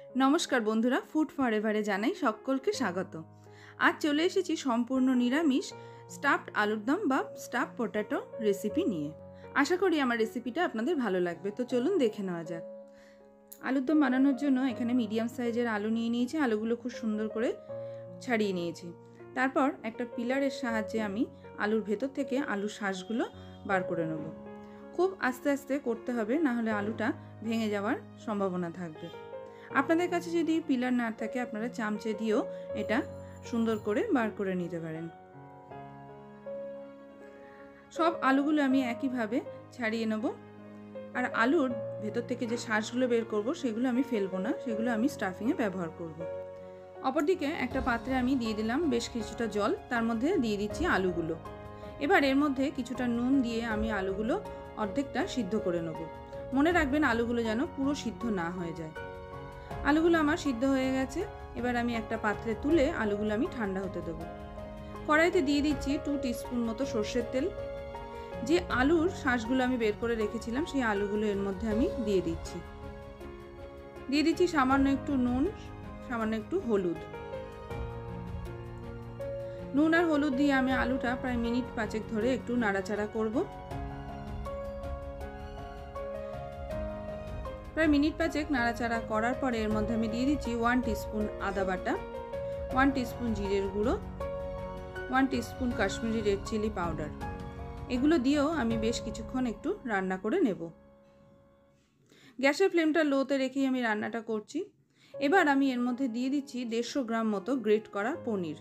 नमस्कार बंधुरा फूड फरएभारे जानाई सकलके स्वागत। आज चले एसेछि सम्पूर्ण निरामिष स्टाफ्ड आलुर दम बा स्टाफ पोटैटो रेसिपि निये। आशा करी आमार रेसिपिटा आपनादेर भालो लागबे। तो चलुन देखे नेওয়া যাক। आलुर दम बानानोर जोन्नो एखाने मिडियाम साइजेर आलू निये निয়েছি। आलूगुलो खूब सुंदर करे छाड़िয়ে নিয়েছি। তারপর একটা পিলারের সাহায্যে আমি আলুর ভেতর থেকে আলুর শাঁসগুলো বার করে নেব। খুব আস্তে আস্তে করতে হবে, না হলে আলুটা ভেঙে যাওয়ার সম্ভাবনা থাকবে। আপনাদের কাছে যদি পিলার না থাকে আপনারা চামচে দিয়েও এটা সুন্দর করে বার করে নিতে পারেন। সব আলুগুলো আমি একইভাবে ছাড়িয়ে নেব। আর আলুর ভেতর থেকে যে শাঁসগুলো বের করব সেগুলো আমি ফেলবো না, সেগুলো আমি স্টাফিংয়ে ব্যবহার করব। অপরদিকে একটা পাত্রে আমি দিয়ে দিলাম বেশ কিছুটা জল, তার মধ্যে দিয়ে দিচ্ছি আলুগুলো। এবার এর মধ্যে কিছুটা নুন দিয়ে আমি আলুগুলো অর্ধেকটা সিদ্ধ করে নেব। মনে রাখবেন আলুগুলো যেন পুরো সিদ্ধ না হয়ে যায়। আলুগুলো আমার সিদ্ধ হয়ে গেছে। এবার আমি একটা পাত্রে তুলে আলুগুলো আমি ঠান্ডা হতে দেব। কড়াইতে দিয়ে দিচ্ছি 2 টিস্পুন মতো সরষের তেল। যে আলুর শাঁসগুলো আমি বের করে রেখেছিলাম সেই আলুগুলো এর মধ্যে আমি দিয়ে দিচ্ছি। দিয়ে দিচ্ছি সামান্য একটু নুন, সামান্য একটু হলুদ। নুন আর হলুদ দিয়ে আমি আলুটা প্রায় মিনিট 5 ধরে একটু নাড়াচাড়া করব। প্রায় মিনিট 5 নাড়াচাড়া করার পরে এর মধ্যে আমি দিয়ে দিচ্ছি 1 টিস্পুন আদা বাটা, 1 টিস্পুন জিরের গুঁড়ো, 1 teaspoon Kashmiri red chilli powder. এগুলো দিয়েও আমি বেশ কিছুক্ষণ একটু রান্না করে নেব। গ্যাসের ফ্লেমটা লোতে রেখেই আমি রান্নাটা করছি। এবার আমি এর মধ্যে দিয়ে দিচ্ছি 150 গ্রাম মতো গ্রেট করা পনির।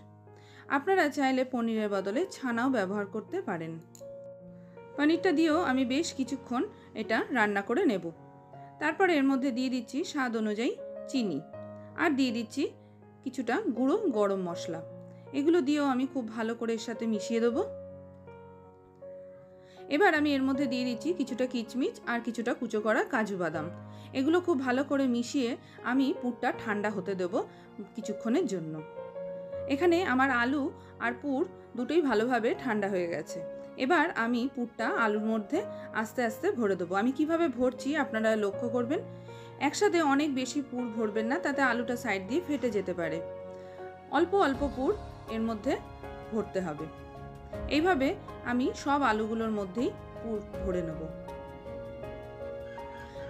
আপনারা চাইলে পনিরের বদলে ছানাও ব্যবহার করতে পারেন। পনিরটা দিয়েও আমি বেশ কিছুক্ষণ এটা রান্না করে নেব। তারপরে এর মধ্যে দিয়ে দিচ্ছি স্বাদ অনুযায়ী চিনি আর দিয়ে দিচ্ছি কিছুটা গুঁড়ো গরম মশলা। এগুলো দিয়েও আমি খুব ভালো করে এর সাথে মিশিয়ে দেব। এবার আমি এর মধ্যে দিয়ে দিচ্ছি কিছুটা কিচমিচ আর কিছুটা কুচো করা কাজু বাদাম। এগুলো খুব ভালো করে মিশিয়ে আমি পুরটা ঠান্ডা হতে দেব কিছুক্ষণের জন্য। এখানে আমার আলু আর পুর দুটোই ভালোভাবে ঠান্ডা হয়ে গেছে। এবার আমি পুরটা আলুর মধ্যে আস্তে আস্তে ভরে দেবো। আমি কিভাবে ভরছি আপনারা লক্ষ্য করবেন। একসাথে অনেক বেশি পুর ভরবেন না, তাতে আলুটা সাইড দিয়ে ফেটে যেতে পারে। অল্প অল্প পুর এর মধ্যে ভরতে হবে। এইভাবে আমি সব আলুগুলোর মধ্যেই পুর ভরে নেব।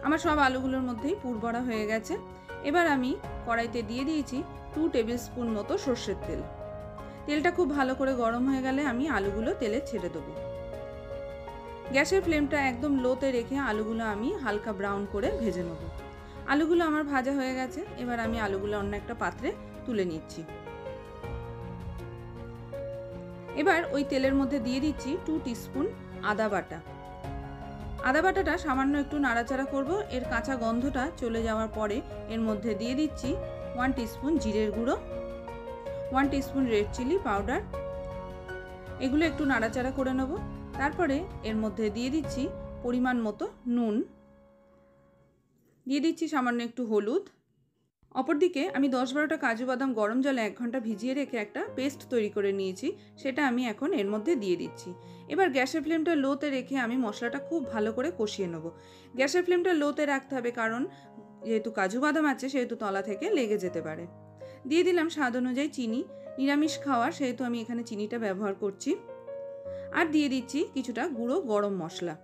আমার সব আলুগুলোর মধ্যেই পুর ভরা হয়ে গেছে। এবার আমি কড়াইতে দিয়ে দিয়েছি 2 টেবিল স্পুন মতো সরষের তেল। তেলটা খুব ভালো করে গরম হয়ে গেলে আমি আলুগুলো তেলে ছেড়ে দেবো। গ্যাসের ফ্লেমটা একদম লোতে রেখে আলুগুলো আমি হালকা ব্রাউন করে ভেজে নেব। আলুগুলো আমার ভাজা হয়ে গেছে। এবার আমি আলুগুলো অন্য একটা পাত্রে তুলে নিচ্ছি। এবার ওই তেলের মধ্যে দিয়ে দিচ্ছি 2 টিস্পুন আদা বাটা। আদা বাটাটা সামান্য একটু নাড়াচাড়া করব। এর কাঁচা গন্ধটা চলে যাওয়ার পরে এর মধ্যে দিয়ে দিচ্ছি 1 টিস্পুন জিরের গুঁড়ো, 1 টিস্পুন রেড চিলি পাউডার। এগুলো একটু নাড়াচাড়া করে নেব। তারপরে এর মধ্যে দিয়ে দিচ্ছি পরিমাণ মতো নুন, দিয়ে দিচ্ছি সামান্য একটু হলুদ। অপরদিকে আমি 10-12টা কাজু বাদাম গরম জলে 1 ঘন্টা ভিজিয়ে রেখে একটা পেস্ট তৈরি করে নিয়েছি, সেটা আমি এখন এর মধ্যে দিয়ে দিচ্ছি। এবার গ্যাসের ফ্লেমটা লোতে রেখে আমি মশলাটা খুব ভালো করে কষিয়ে নেব। গ্যাসের ফ্লেমটা লোতে রাখতে হবে, কারণ যেহেতু কাজু বাদাম আছে সেহেতু তলা থেকে লেগে যেতে পারে। দিয়ে দিলাম স্বাদ অনুযায়ী চিনি। নিরামিষ খাওয়া সেহেতু আমি এখানে চিনিটা ব্যবহার করছি। আর দিয়ে দিচ্ছি কিছুটা গুঁড়ো গরম মশলা।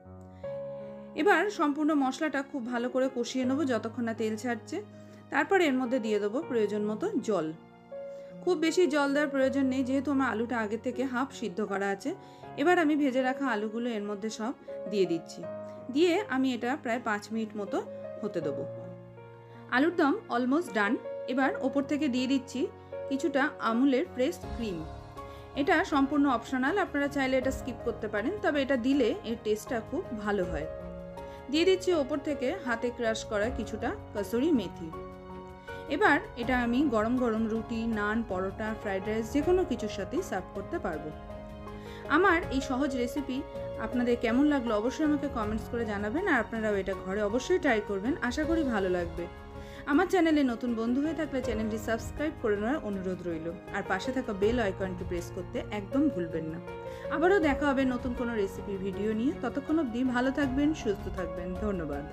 এবার সম্পূর্ণ মশলাটা খুব ভালো করে কষিয়ে নেব যতক্ষণ না তেল ছাড়ছে। তারপর এর মধ্যে দিয়ে দেবো প্রয়োজন মতো জল। খুব বেশি জল দেওয়ার প্রয়োজন নেই, যেহেতু আমার আলুটা আগে থেকে হাফ সিদ্ধ করা আছে। এবার আমি ভেজে রাখা আলুগুলো এর মধ্যে সব দিয়ে দিচ্ছি। দিয়ে আমি এটা প্রায় 5 মিনিট মতো হতে দেবো। আলুর দম অলমোস্ট ডান। এবার ওপর থেকে দিয়ে দিচ্ছি কিছুটা আমুলের ফ্রেশ ক্রিম। এটা সম্পূর্ণ অপশনাল, আপনারা চাইলে এটা স্কিপ করতে পারেন, তবে এটা দিলে এর টেস্টটা খুব ভালো হয়। দিয়ে দিচ্ছি ওপর থেকে হাতে ক্রাশ করা কিছুটা কসুরি মেথি। এবার এটা আমি গরম গরম রুটি, নান, পরোটা, ফ্রাইড রাইস যে কোনো কিছুর সাথেই সার্ভ করতে পারবো। আমার এই সহজ রেসিপি আপনাদের কেমন লাগলো অবশ্যই আমাকে কমেন্টস করে জানাবেন। আর আপনারাও এটা ঘরে অবশ্যই ট্রাই করবেন, আশা করি ভালো লাগবে। আমার চ্যানেলে নতুন বন্ধু হয়ে থাকলে চ্যানেলটি সাবস্ক্রাইব করে নেওয়ার অনুরোধ রইল। আর পাশে থাকা বেল আইকনটি প্রেস করতে একদম ভুলবেন না। আবারও দেখা হবে নতুন কোনো রেসিপি ভিডিও নিয়ে। ততক্ষণ অবধি ভালো থাকবেন, সুস্থ থাকবেন। ধন্যবাদ।